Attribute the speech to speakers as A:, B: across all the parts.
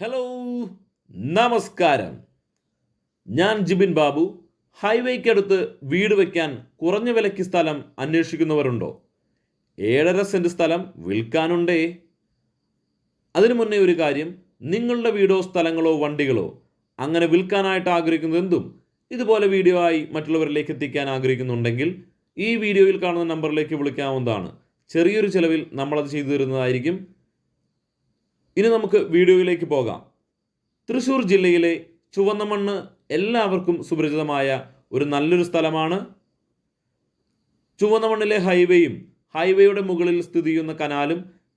A: Hello, നമസ്കാരം. ഞാൻ ജിബിൻ ബാബു. ഹൈവേക്കടുത്ത് വീട് വയ്ക്കാൻ കുറഞ്ഞ വിലയ്ക്ക് സ്ഥലം അന്വേഷിക്കുന്നവരുണ്ടോ? 7.5 സെൻറ്റ് സ്ഥലം വിൽക്കാനുണ്ടേ. അതിനു മുന്നേ ഒരു കാര്യം, നിങ്ങളുടെ വീടോ സ്ഥലങ്ങളോ വണ്ടികളോ അങ്ങനെ വിൽക്കാനായിട്ട് ആഗ്രഹിക്കുന്നത് എന്തും ഇതുപോലെ വീഡിയോ ആയി മറ്റുള്ളവരിലേക്ക് എത്തിക്കാൻ ആഗ്രഹിക്കുന്നുണ്ടെങ്കിൽ ഈ വീഡിയോയിൽ കാണുന്ന നമ്പറിലേക്ക് വിളിക്കാവുന്നതാണ്. ചെറിയൊരു ചിലവിൽ നമ്മളത് ചെയ്തു തരുന്നതായിരിക്കും. ഇനി നമുക്ക് വീഡിയോയിലേക്ക് പോകാം. തൃശ്ശൂർ ജില്ലയിലെ ചുവന്നമണ്ണ് എല്ലാവർക്കും സുപരിചിതമായ ഒരു നല്ലൊരു സ്ഥലമാണ്. ചുവന്നമണ്ണിലെ ഹൈവേയും ഹൈവേയുടെ മുകളിൽ സ്ഥിതി ചെയ്യുന്ന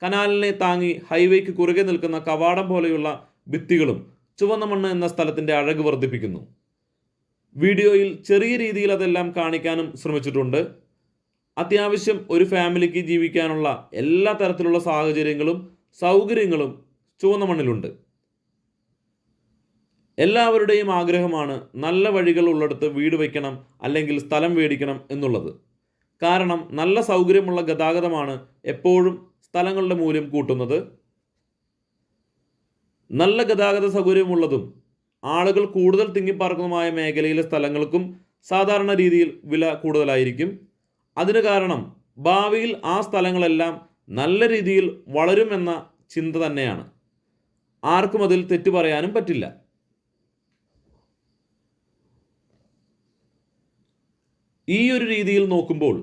A: കനാലിനെ താങ്ങി ഹൈവേക്ക് കുറുകെ നിൽക്കുന്ന കവാടം പോലെയുള്ള ഭിത്തികളും ചുവന്നമണ്ണ് എന്ന സ്ഥലത്തിൻ്റെ അഴക് വർദ്ധിപ്പിക്കുന്നു. വീഡിയോയിൽ ചെറിയ രീതിയിൽ അതെല്ലാം കാണിക്കാനും ശ്രമിച്ചിട്ടുണ്ട്. അത്യാവശ്യം ഒരു ഫാമിലിക്ക് ജീവിക്കാനുള്ള എല്ലാ തരത്തിലുള്ള സാഹചര്യങ്ങളും സൗകര്യങ്ങളും ചുവന്നമണ്ണിലുണ്ട്. എല്ലാവരുടെയും ആഗ്രഹമാണ് നല്ല വഴികൾ ഉള്ളിടത്ത് വീട് വയ്ക്കണം അല്ലെങ്കിൽ സ്ഥലം മേടിക്കണം എന്നുള്ളത്. കാരണം നല്ല സൗകര്യമുള്ള ഗതാഗതമാണ് എപ്പോഴും സ്ഥലങ്ങളുടെ മൂല്യം കൂട്ടുന്നത്. നല്ല ഗതാഗത സൗകര്യമുള്ളതും ആളുകൾ കൂടുതൽ തിങ്ങിപ്പാർക്കുന്നതുമായ മേഖലയിലെ സ്ഥലങ്ങൾക്കും സാധാരണ രീതിയിൽ വില കൂടുതലായിരിക്കും. അതിന് കാരണം ഭാവിയിൽ ആ സ്ഥലങ്ങളെല്ലാം നല്ല രീതിയിൽ വളരുമെന്ന ചിന്ത തന്നെയാണ്. ആർക്കും അതിൽ തെറ്റു പറയാനും പറ്റില്ല. ഈ ഒരു രീതിയിൽ നോക്കുമ്പോൾ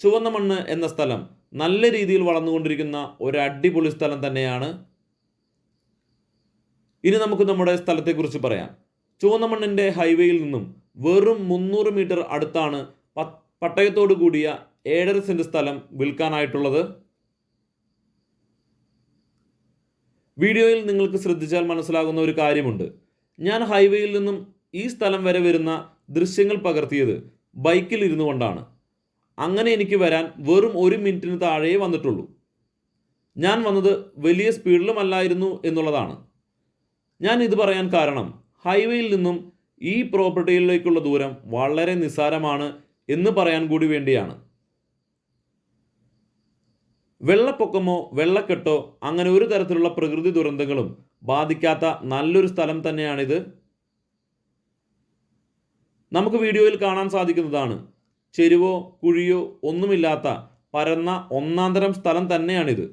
A: ചുവന്നമണ്ണ് എന്ന സ്ഥലം നല്ല രീതിയിൽ വളർന്നുകൊണ്ടിരിക്കുന്ന ഒരു അടിപൊളി സ്ഥലം തന്നെയാണ്. ഇനി നമുക്ക് നമ്മുടെ സ്ഥലത്തെക്കുറിച്ച് പറയാം. ചുവന്നമണ്ണിൻ്റെ ഹൈവേയിൽ നിന്നും വെറും 300 മീറ്റർ അടുത്താണ് പട്ടയത്തോടു കൂടിയ 7.5 സെൻറ്റ് സ്ഥലം വിൽക്കാനായിട്ടുള്ളത്. വീഡിയോയിൽ നിങ്ങൾക്ക് ശ്രദ്ധിച്ചാൽ മനസ്സിലാകുന്ന ഒരു കാര്യമുണ്ട്. ഞാൻ ഹൈവേയിൽ നിന്നും ഈ സ്ഥലം വരെ വരുന്ന ദൃശ്യങ്ങൾ പകർത്തിയത് ബൈക്കിൽ ഇരുന്നു കൊണ്ടാണ്. അങ്ങനെ എനിക്ക് വരാൻ വെറും 1 മിനിറ്റിന് താഴെ വന്നിട്ടുള്ളൂ. ഞാൻ വന്നത് വലിയ സ്പീഡിലുമല്ലായിരുന്നു എന്നുള്ളതാണ്. ഞാൻ ഇത് പറയാൻ കാരണം ഹൈവേയിൽ നിന്നും ഈ പ്രോപ്പർട്ടിയിലേക്കുള്ള ദൂരം വളരെ നിസ്സാരമാണ് എന്ന് പറയാൻ കൂടി വേണ്ടിയാണ്. വെള്ളപ്പൊക്കമോ വെള്ളക്കെട്ടോ അങ്ങനെ ഒരു തരത്തിലുള്ള പ്രകൃതി ദുരന്തങ്ങളും ബാധിക്കാത്ത നല്ലൊരു സ്ഥലം തന്നെയാണിത്. നമുക്ക് വീഡിയോയിൽ കാണാൻ സാധിക്കുന്നതാണ്. ചെരുവോ കുഴിയോ ഒന്നുമില്ലാത്ത പരന്ന ഒന്നാന്തരം സ്ഥലം തന്നെയാണിത്.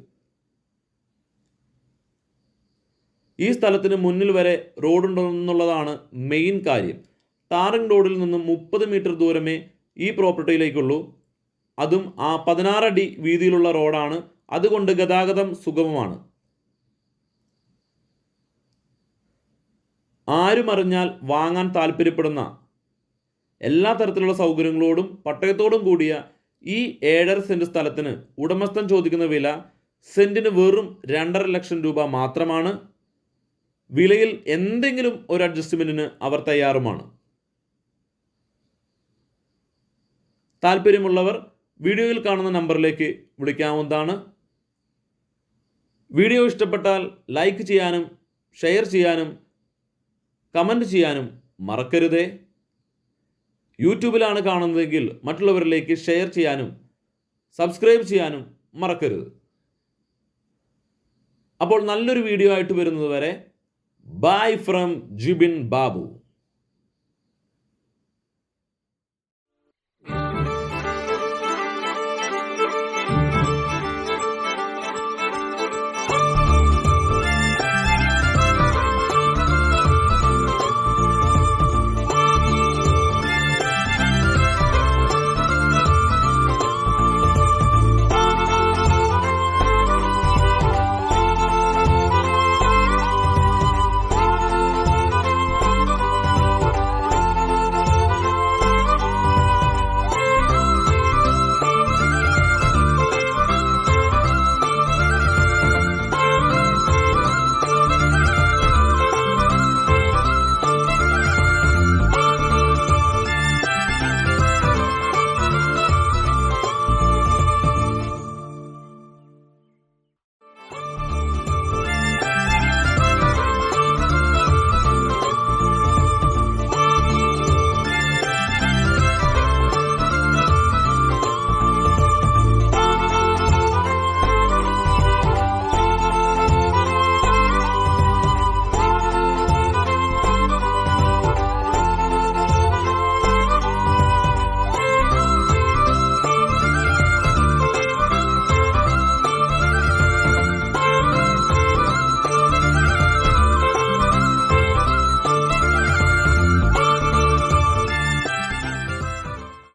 A: ഈ സ്ഥലത്തിന് മുന്നിൽ വരെ റോഡുണ്ടെന്നുള്ളതാണ് മെയിൻ കാര്യം. ടാറിംഗ് റോഡിൽ നിന്നും 30 മീറ്റർ ദൂരമേ ഈ പ്രോപ്പർട്ടിയിലേക്കുള്ളൂ. അതും 16 അടി വീതിയിലുള്ള റോഡാണ്. അതുകൊണ്ട് ഗതാഗതം സുഗമമാണ്. ആരും അറിഞ്ഞാൽ വാങ്ങാൻ താല്പര്യപ്പെടുന്ന എല്ലാ തരത്തിലുള്ള സൗകര്യങ്ങളോടും പട്ടയത്തോടും കൂടിയ ഈ 7.5 സെൻറ്റ് സ്ഥലത്തിന് ഉടമസ്ഥൻ ചോദിക്കുന്ന വില സെൻറ്റിന് വെറും 2.5 ലക്ഷം രൂപ മാത്രമാണ്. വിലയിൽ എന്തെങ്കിലും ഒരു അഡ്ജസ്റ്റ്മെൻറ്റിന് അവർ തയ്യാറുമാണ്. താല്പര്യമുള്ളവർ വീഡിയോയിൽ കാണുന്ന നമ്പറിലേക്ക് വിളിക്കാവുന്നതാണ്. വീഡിയോ ഇഷ്ടപ്പെട്ടാൽ ലൈക്ക് ചെയ്യാനും ഷെയർ ചെയ്യാനും കമൻറ്റ് ചെയ്യാനും മറക്കരുതേ. യൂട്യൂബിലാണ് കാണുന്നതെങ്കിൽ മറ്റുള്ളവരിലേക്ക് ഷെയർ ചെയ്യാനും സബ്സ്ക്രൈബ് ചെയ്യാനും മറക്കരുത്. അപ്പോൾ നല്ലൊരു വീഡിയോ ആയിട്ട് വരുന്നത് വരെ ബൈ ഫ്രം ജിബിൻ ബാബു.